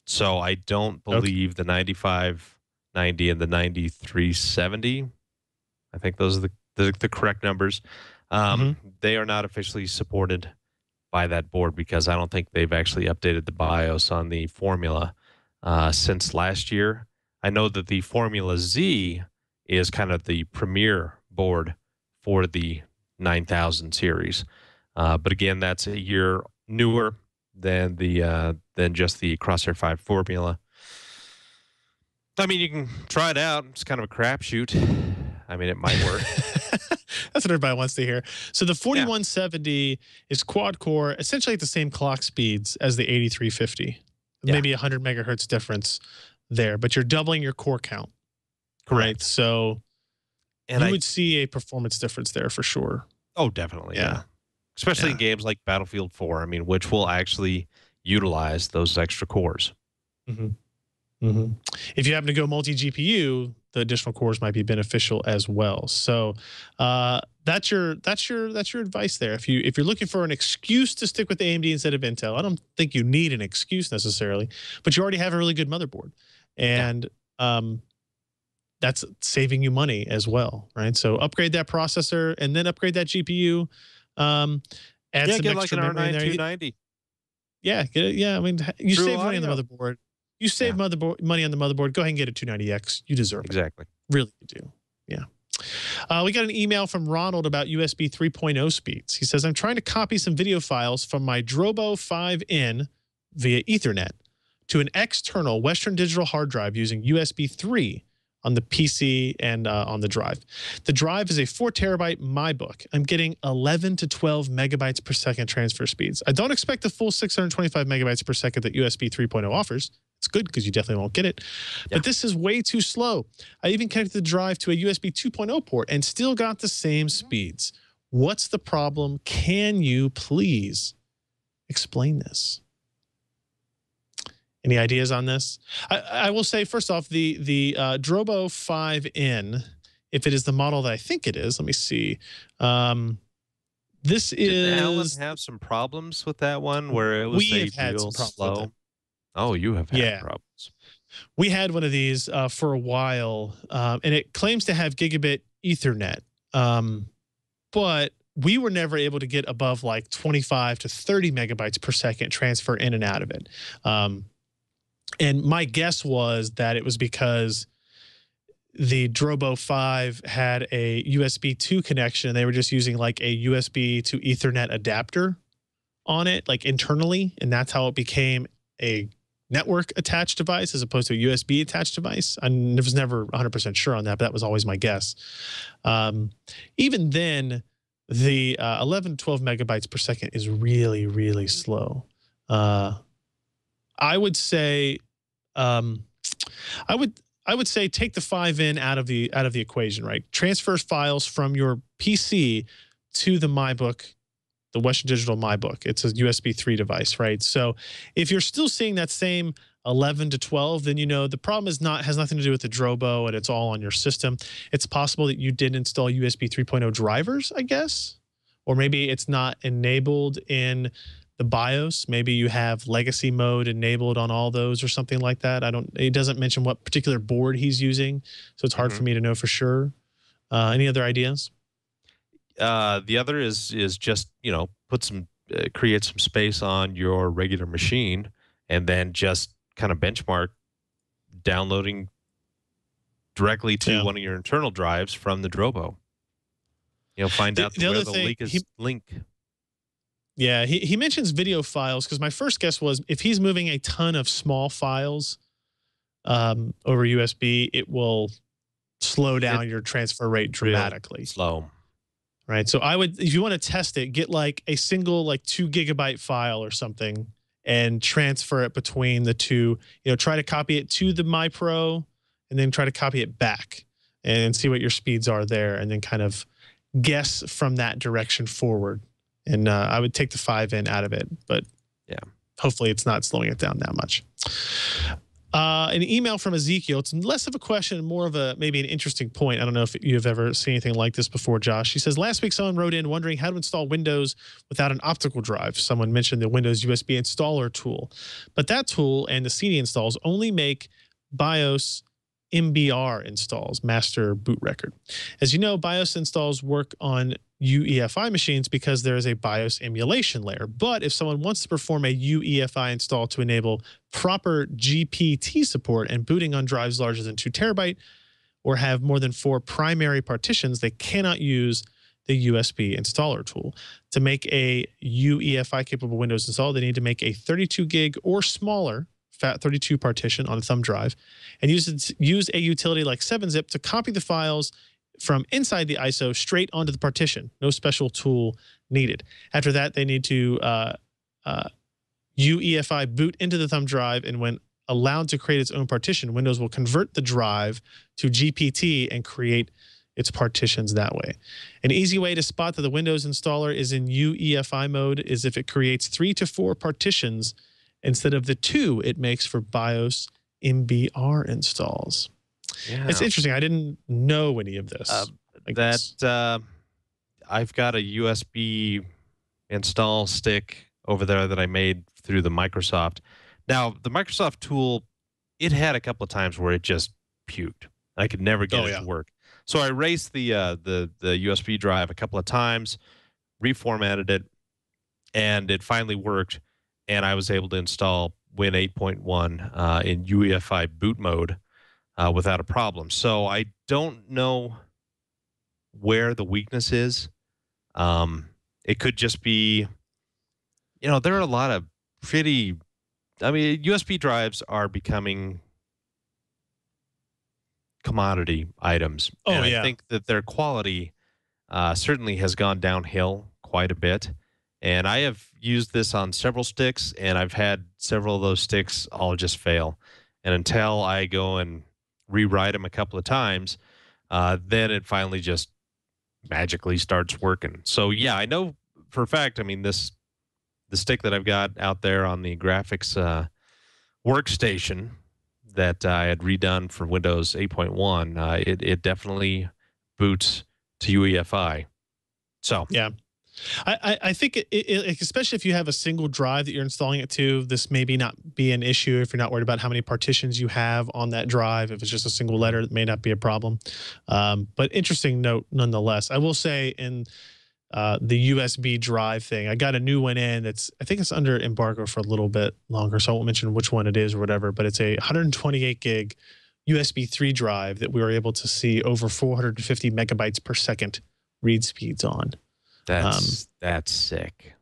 So I don't believe the 9590 and the 9370. I think those are the correct numbers. They are not officially supported by that board because I don't think they've actually updated the BIOS on the Formula since last year. I know that the Formula Z is kind of the premier board for the 9000 series, but again, that's a year newer than just the Crosshair 5 Formula. I mean, you can try it out. It's kind of a crapshoot. I mean, it might work. That's what everybody wants to hear. So the 4170 is quad core, essentially at the same clock speeds as the 8350. Maybe 100 megahertz difference. there, but you're doubling your core count. Correct. Right? So And you would see a performance difference there for sure. Oh, definitely. Yeah. Especially Yeah. in games like Battlefield 4, I mean, which will actually utilize those extra cores. If you happen to go multi-GPU, the additional cores might be beneficial as well. So that's your advice there. If you're looking for an excuse to stick with AMD instead of Intel, I don't think you need an excuse necessarily, but you already have a really good motherboard, and that's saving you money as well, right? So upgrade that processor and then upgrade that GPU. Add some get extra like an memory in R9 there. 290. Yeah, get it. Yeah, I mean, you True save money on the audio. motherboard. You save money on the motherboard. Go ahead and get a 290X. You deserve it. Exactly. Really, you do. Yeah. We got an email from Ronald about USB 3.0 speeds. He says, I'm trying to copy some video files from my Drobo 5N via Ethernet to an external Western Digital hard drive using USB 3 on the PC and on the drive. The drive is a 4 terabyte MyBook. I'm getting 11 to 12 megabytes per second transfer speeds. I don't expect the full 625 megabytes per second that USB 3.0 offers. It's good because you definitely won't get it. But this is way too slow. I even connected the drive to a USB 2.0 port and still got the same speeds. What's the problem? Can you please explain this? Any ideas on this? I will say, first off, the Drobo 5N, if it is the model that I think it is, let me see. This Did Alan is... have some problems with that one where it was real slow? Oh, you have had problems. We had one of these for a while, and it claims to have gigabit Ethernet, but we were never able to get above like 25 to 30 megabytes per second transfer in and out of it. And my guess was that it was because the Drobo 5 had a USB 2 connection. They were just using like a USB to Ethernet adapter on it, like internally, and that's how it became a network attached device as opposed to a USB attached device. I was never 100% sure on that, but that was always my guess. Even then, the 11 to 12 megabytes per second is really, really slow. I would say, I would say take the 5N out of the equation, right? Transfer files from your PC to the MyBook, the Western Digital MyBook. It's a USB 3 device, right? So if you're still seeing that same 11 to 12, then you know the problem has nothing to do with the Drobo and it's all on your system. It's possible that you did install USB 3.0 drivers, I guess, or maybe it's not enabled in the BIOS. Maybe you have legacy mode enabled on all those or something like that. It doesn't mention what particular board he's using, so it's hard for me to know for sure. Any other ideas? The other is just, create some space on your regular machine and then just kind of benchmark downloading directly to one of your internal drives from the Drobo. Find out where the leak is linked. Yeah, he mentions video files because my first guess was if he's moving a ton of small files over USB, it will slow down your transfer rate dramatically. Slow. Right. So I would, if you want to test it, get like a single like 2 gigabyte file or something and transfer it between the two. Try to copy it to the MyPro and then try to copy it back and see what your speeds are there, and then kind of guess from that direction forward. And I would take the 5N out of it, but hopefully it's not slowing it down that much. An email from Ezekiel. It's less of a question, more of maybe an interesting point. I don't know if you've ever seen anything like this before, Josh. He says, last week someone wrote in wondering how to install Windows without an optical drive. Someone mentioned the Windows USB installer tool, but that tool and the CD installs only make BIOS MBR installs, master boot record. As you know, BIOS installs work on UEFI machines because there is a BIOS emulation layer. But if someone wants to perform a UEFI install to enable proper GPT support and booting on drives larger than 2 terabyte or have more than 4 primary partitions, they cannot use the USB installer tool. To make a UEFI capable Windows install, they need to make a 32 gig or smaller FAT32 partition on a thumb drive and use a utility like 7-zip to copy the files from inside the ISO straight onto the partition. No special tool needed. After that, they need to UEFI boot into the thumb drive, and when allowed to create its own partition, Windows will convert the drive to GPT and create its partitions that way. An easy way to spot that the Windows installer is in UEFI mode is if it creates 3 to 4 partitions instead of the 2 it makes for BIOS MBR installs. Yeah. It's interesting. I didn't know any of this. I've got a USB install stick over there that I made through the Microsoft. Now, the Microsoft tool, it had a couple of times where it just puked. I could never get it to work. So I erased the USB drive a couple of times, reformatted it, and it finally worked. And I was able to install Win 8.1 in UEFI boot mode without a problem. So I don't know where the weakness is. It could just be, there are a lot of USB drives are becoming commodity items. And I think that their quality certainly has gone downhill quite a bit. And I have used this on several sticks, and I've had several of those sticks all just fail. And until I go and rewrite them a couple of times, then it finally just magically starts working. So yeah, I know for a fact, the stick that I've got out there on the graphics workstation that I had redone for Windows 8.1, it definitely boots to UEFI. So yeah, I think especially if you have a single drive that you're installing it to, this may not be an issue if you're not worried about how many partitions you have on that drive. If it's just a single letter, it may not be a problem. But interesting note nonetheless. I will say in the USB drive thing, I got a new one in that's, I think it's under embargo for a little bit longer, so I won't mention which one it is or whatever, but it's a 128 gig USB 3 drive that we were able to see over 450 megabytes per second read speeds on. That's sick.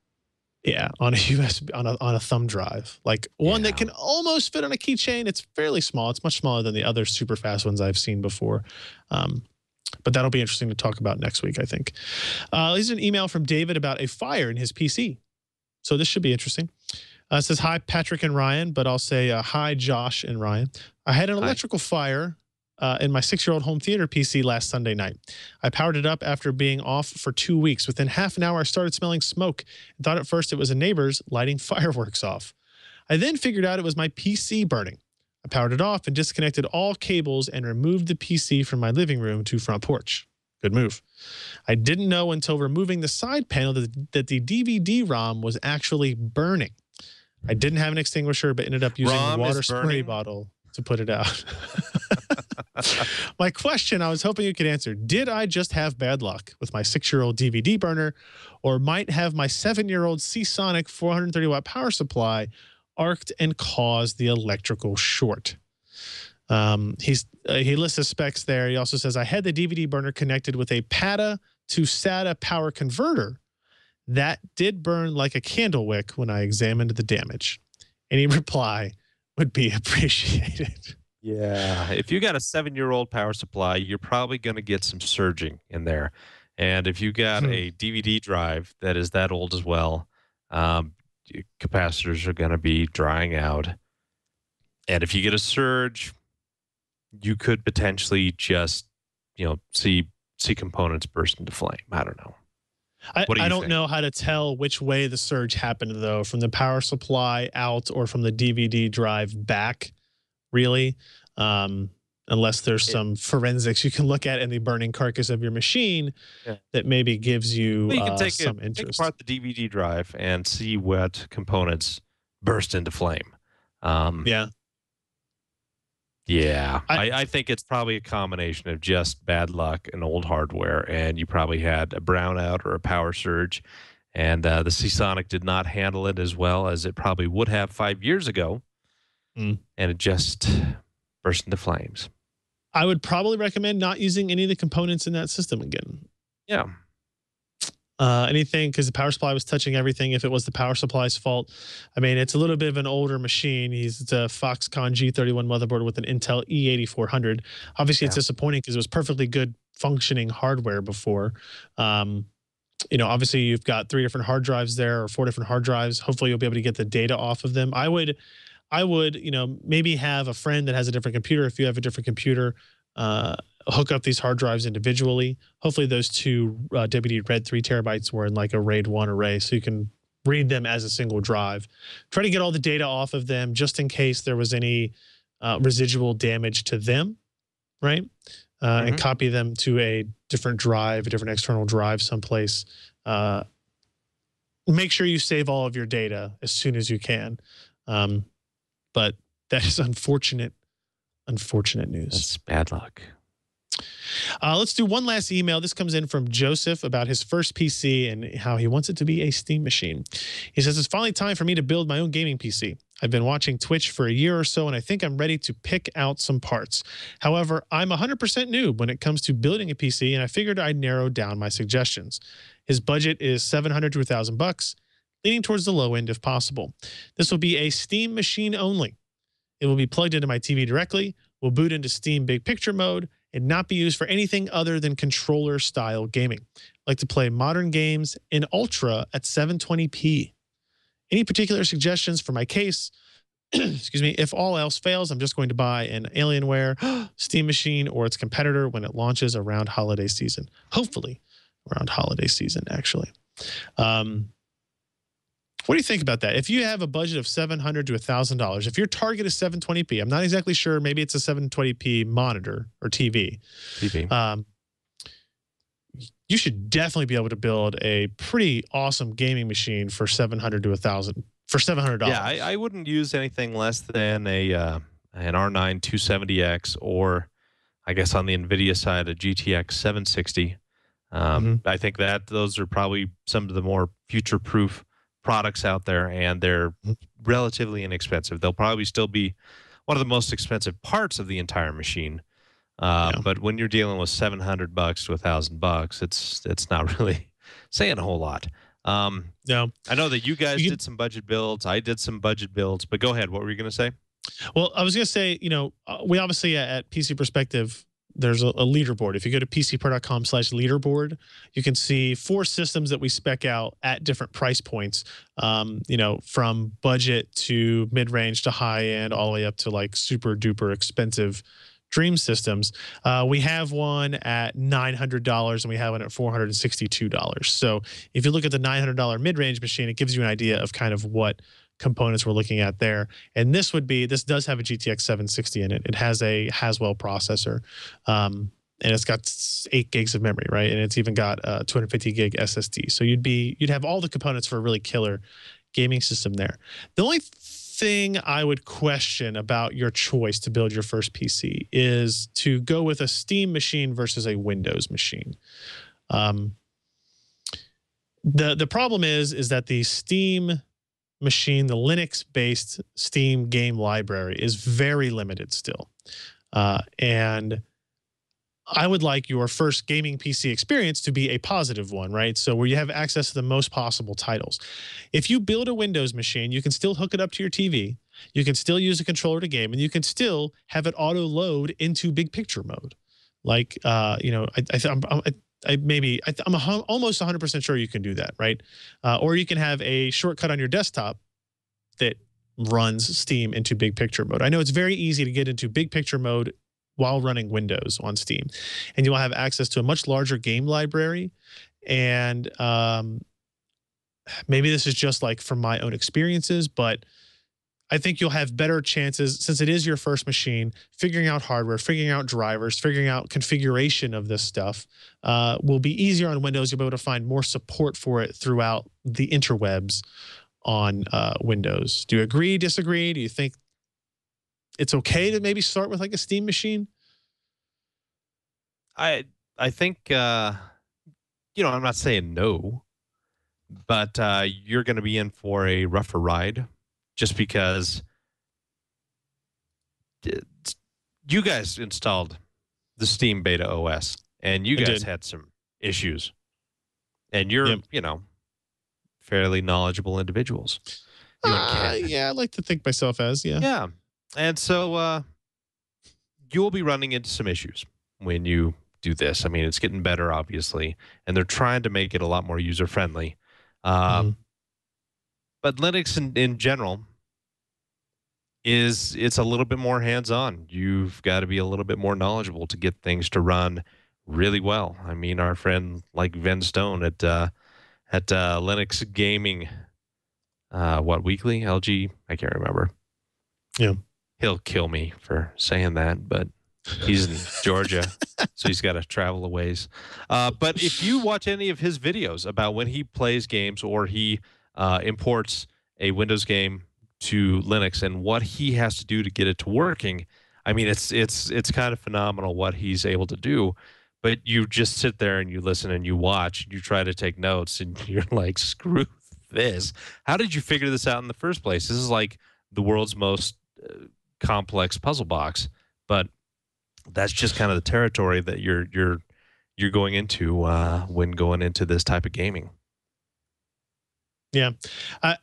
Yeah, on a USB on a thumb drive, like one that can almost fit on a keychain. It's fairly small. It's much smaller than the other super fast ones I've seen before. But that'll be interesting to talk about next week, I think. Here's an email from David about a fire in his PC. So this should be interesting. It says, hi, Patrick and Ryan, but I'll say hi, Josh and Ryan. I had an electrical fire in my 6-year-old home theater PC last Sunday night. I powered it up after being off for 2 weeks. Within half an hour, I started smelling smoke and thought at first it was a neighbor's lighting fireworks off. I then figured out it was my PC burning. I powered it off and disconnected all cables and removed the PC from my living room to front porch. Good move. I didn't know until removing the side panel that the DVD-ROM was actually burning. I didn't have an extinguisher, but ended up using a water spray bottle to put it out. My question, I was hoping you could answer, did I just have bad luck with my 6-year-old DVD burner, or might have my 7-year-old Seasonic 430-watt power supply arced and caused the electrical short? He lists the specs there. He also says, I had the DVD burner connected with a PATA to SATA power converter that did burn like a candle wick when I examined the damage. Any reply would be appreciated. Yeah, if you got a 7-year-old power supply, you're probably going to get some surging in there. And if you got a DVD drive that is that old as well, capacitors are going to be drying out. And if you get a surge, you could potentially just, see components burst into flame. I don't know. I don't know how to tell which way the surge happened, though, from the power supply out or from the DVD drive back, really, unless there's some forensics you can look at in the burning carcass of your machine that maybe gives you, some interest. Take apart the DVD drive and see what components burst into flame. Yeah, I think it's probably a combination of just bad luck and old hardware, and you probably had a brownout or a power surge, and the Seasonic did not handle it as well as it probably would have 5 years ago, and it just burst into flames. I would probably recommend not using any of the components in that system again. Yeah. Anything, because the power supply was touching everything. If it was the power supply's fault, it's a little bit of an older machine. It's a Foxconn G31 motherboard with an Intel E8400. Obviously, it's disappointing because it was perfectly good functioning hardware before. Obviously, you've got 3 different hard drives there, or 4 different hard drives. Hopefully, you'll be able to get the data off of them. I would I would, maybe have a friend that has a different computer. If you have a different computer, hook up these hard drives individually. Hopefully those two WD-RAID 3 terabytes were in like a RAID 1 array, so you can read them as a single drive. Try to get all the data off of them just in case there was any residual damage to them, right? And copy them to a different drive, a different external drive someplace. Make sure you save all of your data as soon as you can. But that is unfortunate news. That's bad luck. Let's do one last email. This comes in from Joseph about his first PC and how he wants it to be a Steam machine. He says, it's finally time for me to build my own gaming PC. I've been watching TWiCH for a year or so, and I think I'm ready to pick out some parts. However, I'm 100% noob when it comes to building a PC, and I figured I'd narrow down my suggestions. His budget is $700 to $1,000, leaning towards the low end if possible. This will be a Steam machine only. It will be plugged into my TV directly, will boot into Steam Big Picture mode, and not be used for anything other than controller-style gaming. I like to play modern games in Ultra at 720p. Any particular suggestions for my case? Excuse me. If all else fails, I'm just going to buy an Alienware Steam machine or its competitor when it launches around holiday season. Hopefully around holiday season, actually. What do you think about that? If you have a budget of $700 to $1,000, if your target is 720p, I'm not exactly sure. Maybe it's a 720p monitor or TV. You should definitely be able to build a pretty awesome gaming machine for $700 to $1,000 for $700. Yeah, I wouldn't use anything less than an R9 270X, or I guess on the NVIDIA side, a GTX 760. I think that those are probably some of the more future-proof products out there, and they're relatively inexpensive. They'll probably still be one of the most expensive parts of the entire machine. But when you're dealing with $700 to $1,000, it's not really saying a whole lot. No, I know that you guys did some budget builds. I did some budget builds, but go ahead. What were you going to say? Well, I was going to say, we obviously at PC Perspective, there's a leaderboard. If you go to pcper.com/leaderboard, you can see 4 systems that we spec out at different price points, from budget to mid-range to high-end, all the way up to like super duper expensive dream systems. We have one at $900 and we have one at $462. So if you look at the $900 mid-range machine, it gives you an idea of kind of what components we're looking at there. And this does have a GTX 760 in it. It has a Haswell processor, and it's got 8 gigs of memory, right? And it's even got a 250 gig SSD. So you'd have all the components for a really killer gaming system there. The only thing I would question about your choice to build your first PC is to go with a Steam machine versus a Windows machine. The problem is that the Steam machine, the Linux-based Steam game library, is very limited still. And I would like your first gaming PC experience to be a positive one, right? So where you have access to the most possible titles. If you build a Windows machine, you can still hook it up to your TV. You can still use a controller to game, and you can still have it auto load into big picture mode. Like, I'm almost 100% sure you can do that, right? Or you can have a shortcut on your desktop that runs Steam into big picture mode. I know it's very easy to get into big picture mode while running Windows on Steam, and you'll have access to a much larger game library. And maybe this is just like from my own experiences, but I think you'll have better chances, since it is your first machine, figuring out hardware, figuring out drivers, figuring out configuration of this stuff will be easier on Windows. You'll be able to find more support for it throughout the interwebs on Windows. Do you agree, disagree? Do you think it's okay to maybe start with like a Steam machine? I think, I'm not saying no, but you're going to be in for a rougher ride. Just because you guys installed the Steam Beta OS, and you guys had some issues, and you're, fairly knowledgeable individuals. Yeah, I like to think myself as, Yeah. And so you'll be running into some issues when you do this. I mean, it's getting better, obviously, and they're trying to make it a lot more user-friendly. But Linux in general is it's a little bit more hands-on. You've got to be a little bit more knowledgeable to get things to run really well. I mean, our friend like Ven Stone at Linux Gaming, Weekly? LG? I can't remember. Yeah. He'll kill me for saying that, but he's in Georgia, so he's got to travel a ways. But if you watch any of his videos about when he plays games or he imports a Windows game to Linux and what he has to do to get it to working, I mean, it's kind of phenomenal what he's able to do. But you just sit there and you listen and you watch and you try to take notes and you're like, screw this. How did you figure this out in the first place? This is like the world's most complex puzzle box, but that's just kind of the territory that you're going into when going into this type of gaming. Yeah. I'm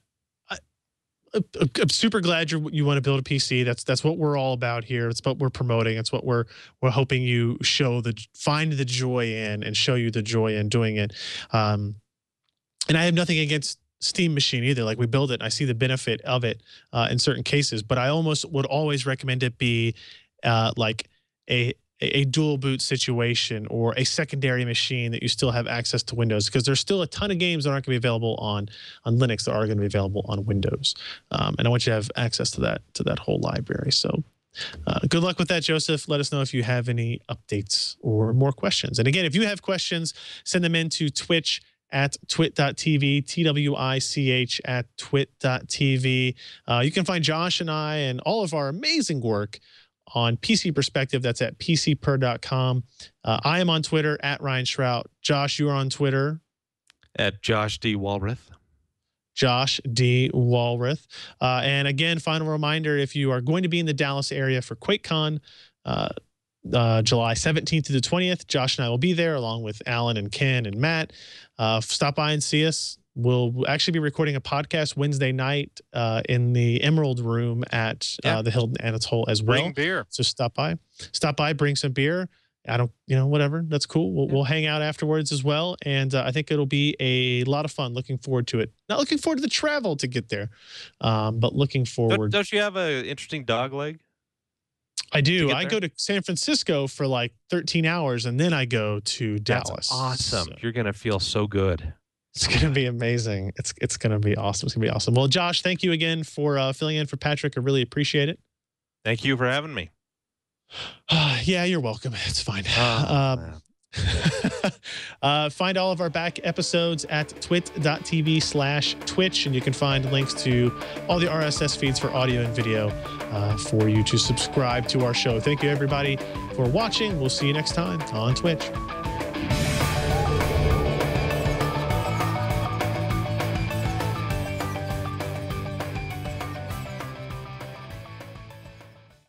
super glad you want to build a PC. That's what we're all about here. It's what we're promoting. It's what we're hoping you find the joy in and show you the joy in doing it. And I have nothing against Steam Machine either. Like, we build it, and I see the benefit of it in certain cases. But I almost would always recommend it be like a dual boot situation or a secondary machine that you still have access to Windows, because there's still a ton of games that aren't going to be available on Linux that are going to be available on Windows, and I want you to have access to that whole library. So good luck with that, Joseph. Let us know if you have any updates or more questions. And again, if you have questions, send them in to Twitch at twit.tv, TWiCH at twit.tv. You can find Josh and I and all of our amazing work on PC Perspective. That's at pcper.com. I am on Twitter at Ryan Shrout. Josh, you are on Twitter At Josh D. Walrath. Josh D. Walrath. And again, final reminder, if you are going to be in the Dallas area for QuakeCon, July 17th to the 20th, Josh and I will be there along with Alan and Ken and Matt. Stop by and see us. We'll actually be recording a podcast Wednesday night in the Emerald Room at the Hilton Anatole as well. Bring beer. So stop by, bring some beer. I don't, whatever. That's cool. We'll hang out afterwards as well. And I think it'll be a lot of fun. Looking forward to it. Not looking forward to the travel to get there, but looking forward. Don't you have an interesting dog leg? I do. I go to San Francisco for like 13 hours and then I go to Dallas. That's awesome. So You're going to feel so good. it's going to be amazing. It's going to be awesome. It's going to be awesome. Well, Josh, thank you again for filling in for Patrick. I really appreciate it. Thank you for having me. Yeah, you're welcome. It's fine. Find all of our back episodes at twit.tv/Twitch, and you can find links to all the RSS feeds for audio and video for you to subscribe to our show. Thank you, everybody, for watching. We'll see you next time on Twitch.